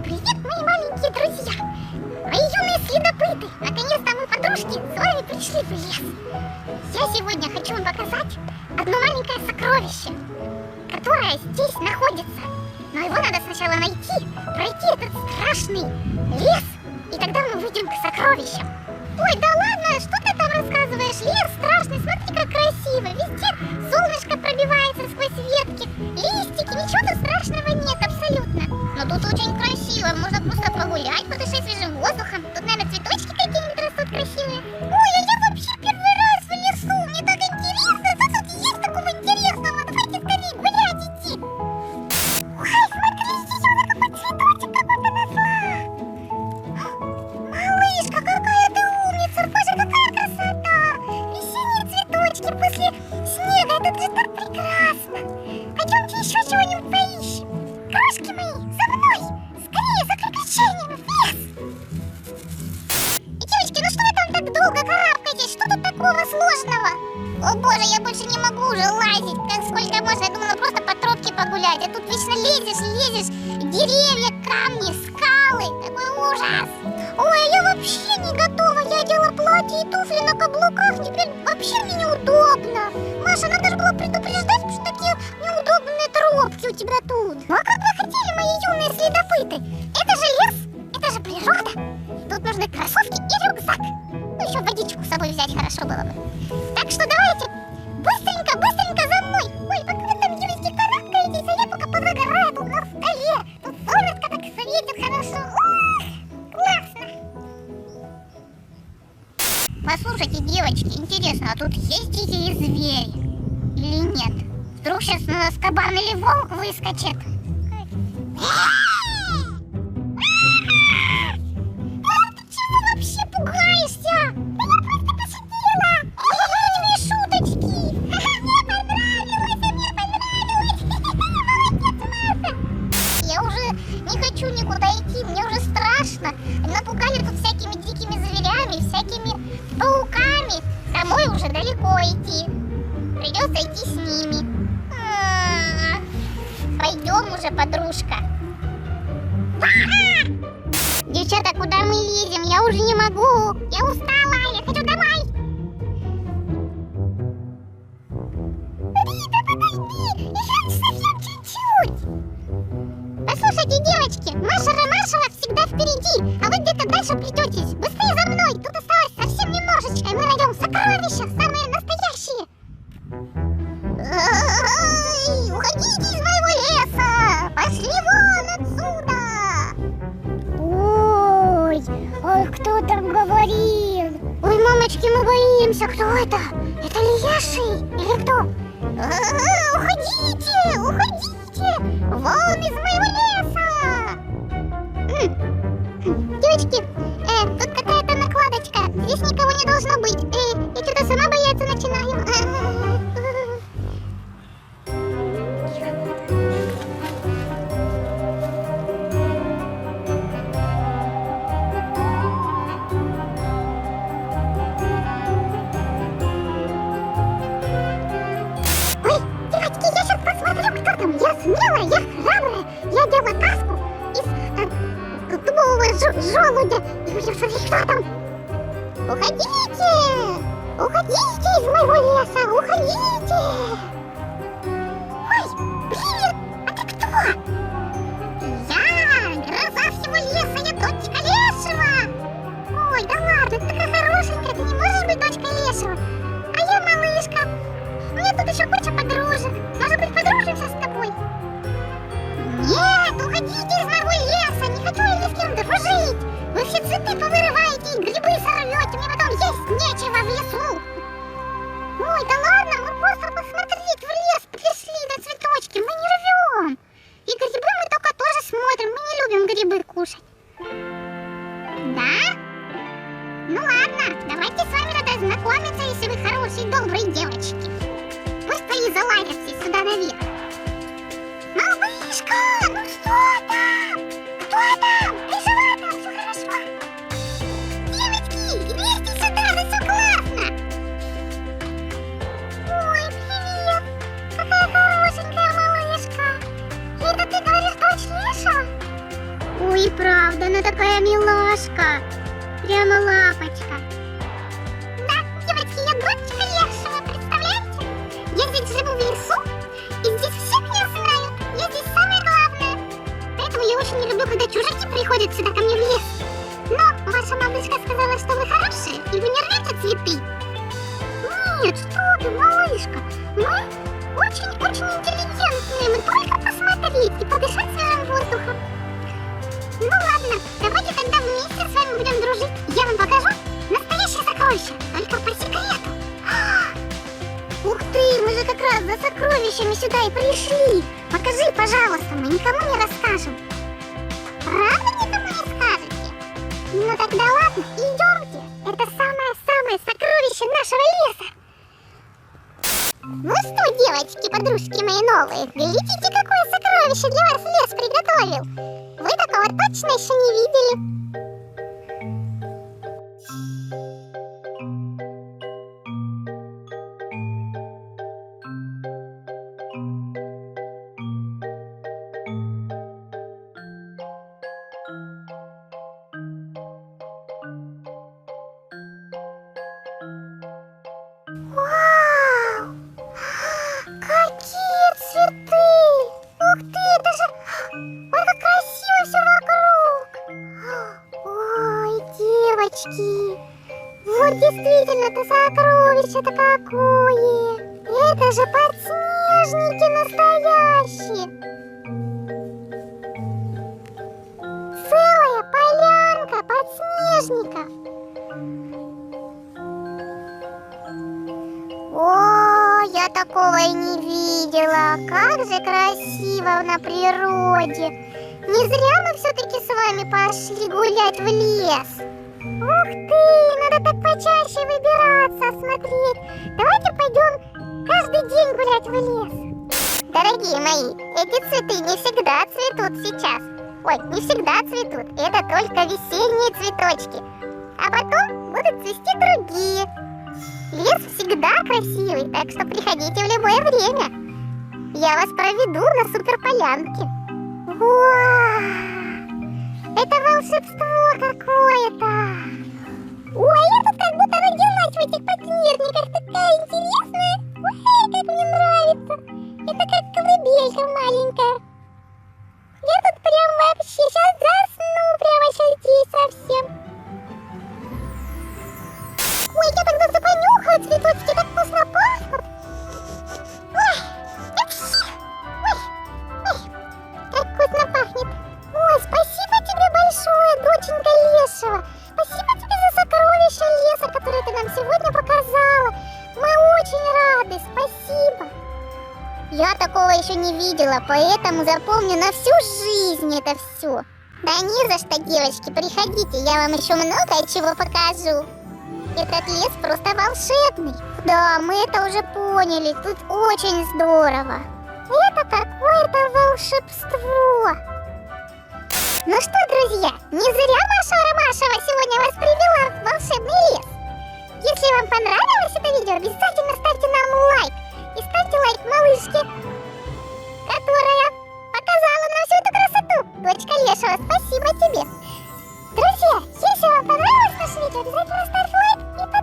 Привет, мои маленькие друзья! Мои юные следопыты! Наконец-то мы, подружки, с вами пришли в лес. Я сегодня хочу вам показать одно маленькое сокровище, которое здесь находится. Но его надо сначала найти, пройти этот страшный лес, и тогда мы выйдем к сокровищам. Ой, да ладно, что ты там рассказываешь? Лес страшный, смотри, как красиво. Везде солнышко пробивается сквозь ветки, листики, ничего тут страшного нет абсолютно. Но тут очень красиво, можно просто погулять, подышать свежим воздухом. Тут, наверное, цветочки какие-нибудь растут красивые. Ой, а я вообще первый раз в лесу, мне так интересно, что тут есть такого интересного. Давайте скорее гулять идти. Ой, смотрите, я какой цветочек какой-то нашла. Малышка, какая ты умница, боже, какая красота. Весенние цветочки после снега, это же так прекрасно. Пойдемте еще чего-нибудь поищем. Крошки мои, за мной! Скорее, за приключениями в лес! И, девочки, ну что вы там так долго карабкаетесь? Что тут такого сложного? О боже, я больше не могу уже лазить. Как сколько можно? Я думала просто по тропке погулять. А тут вечно лезешь. Деревья, камни, скалы. Такой ужас. Ой, я вообще не готова. Я одела платье и туфли на каблуках. Теперь вообще мне неудобно. Маша, надо же было предупреждать, потому что такие неудобные тропки у тебя тут. Ну а как вы хотели, мои юные следопыты? Это же лес, это же природа. Тут нужны кроссовки и рюкзак. Ну еще водичку с собой взять хорошо было бы. Так что давайте быстренько за мной. Ой, пока вы там, девочки, карабкаетесь, а я пока позагораю тут на столе. Тут солнышко так светит хорошо. Ух, классно. Послушайте, девочки, интересно, а тут есть дикие звери или нет? Вдруг сейчас на нас кабан или волк выскочит? Ты чего вообще пугаешься? Я просто пошутила. Твои шуточки. Мне понравилось. Молодец, Маша. Я уже не хочу никуда идти, мне уже страшно. Напугали тут всякими дикими зверями, всякими пауками. Домой уже далеко идти. Придется идти с ними. Пойдем уже, подружка. Девчата, куда мы лезем? Я уже не могу. Я устала, я хочу домой. Рита, подожди, еще совсем чуть-чуть. Послушайте, девочки, Маша Ромашева всегда впереди, а вы где-то дальше плететесь. Быстрее за мной, тут осталось совсем немножечко, и мы найдем сокровища, самые настоящие. Ай, уходите из моего леса! Пошли вон отсюда! Ой, кто там говорил? Ой, мамочки, мы боимся, кто это? Это леший или кто? Уходите! Вон из моего леса! Девочки, тут какая-то накладочка. Здесь никого не должно быть. Я что-то сама бояться начинаю. Я смелая, я храбрая, я одела каску из дубового желудя. И смотри, что там? Уходите из моего леса, уходите. Ой, привет, а ты кто? Я гроза всего леса, я дочка лешего. Ой, да ладно, ты такая хорошенькая, ты не можешь быть дочкой лешего? А я малышка. У меня тут еще куча подружек. Может быть, подружимся с тобой? Нет, уходите из моего леса. Не хочу я ни с кем дружить. Вы все цветы повырываете и грибы сорвете. Мне потом есть нечего в лесу. Ой, да ладно, мы просто посмотреть в лес пришли на цветочки. Мы не рвем. И грибы мы только тоже смотрим. Мы не любим грибы кушать. Да? Ну ладно, давайте с вами надо знакомиться, если вы хорошие, добрые девочки. Пусть твои залазят сюда наверх. Малышка, ну что там? Кто там? Ты жива там? Все хорошо? Девочки, лезьте сюда, да все классно. Ой, привет. Какая хорошенькая малышка. Это ты говоришь, дочь Лешего? Ой, Ой, и правда, она такая милашка. Прямо лапочка. Да, девочки, я дочка Лешего, представляете? Я здесь живу в лесу, и здесь все меня знают. Я здесь самое главное. Поэтому я очень не люблю, когда чужаки приходят сюда ко мне в лес. Но ваша малышка сказала, что вы хорошие, и вы не рвете цветы. Нет, что ты, малышка. Мы очень-очень интеллигентные. Мы только посмотреть и подышать свежим воздухом. Ну ладно, давайте тогда вместе с вами будем дружить. Я вам покажу настоящее сокровище, только по секрету. Ух ты, мы же как раз за сокровищами сюда и пришли. Покажи, пожалуйста, мы никому не расскажем. Правда никому не скажете? Ну тогда ладно, идемте. Это самое-самое сокровище нашего леса. Ну что, девочки, подружки мои новые, глядите, какое сокровище для вас лес приготовил. Вы такого точно еще не видели. Вау! Какие цветы! Ух ты, это же... Ой, как красиво все вокруг! Ой, девочки! Вот действительно, это сокровище-то какое! Это же подснежники настоящие! Целая полянка подснежников! О, я такого и не видела. Как же красиво на природе. Не зря мы все-таки с вами пошли гулять в лес. Ух ты, надо так почаще выбираться, смотреть. Давайте пойдем каждый день гулять в лес. Дорогие мои, эти цветы не всегда цветут сейчас. Ой, не всегда цветут. Это только весенние цветочки. А потом будут цвести другие. Лес всегда красивый, так что приходите в любое время. Я вас проведу на суперполянке. Вау! Это волшебство какое-то. Ой, я тут как будто родилась в этих подснежниках. Такая интересная. Ой, как мне нравится. Это как колыбелька маленькая. Я тут прям вообще сейчас засну. Прямо сейчас здесь совсем. Ой, я тогда понюхаю цветочки, так вкусно пахнут. Ой, как вкусно пахнет. Ой, спасибо тебе большое, доченька Лешего. Спасибо тебе за сокровища леса, которые ты нам сегодня показала. Мы очень рады, спасибо. Я такого еще не видела, поэтому запомню на всю жизнь это все. Да не за что, девочки, приходите, я вам еще много чего покажу. Этот лес просто волшебный. Да, мы это уже поняли. Тут очень здорово. Это какое-то волшебство. Ну что, друзья, не зря Маша Ромашева сегодня вас привела в волшебный лес. Если вам понравилось это видео, обязательно ставьте нам лайк. И ставьте лайк малышке, которая показала нам всю эту красоту. Дочка Лешего, спасибо тебе. Друзья, если вам понравилось наше видео, обязательно ставь лайк и подписывайтесь.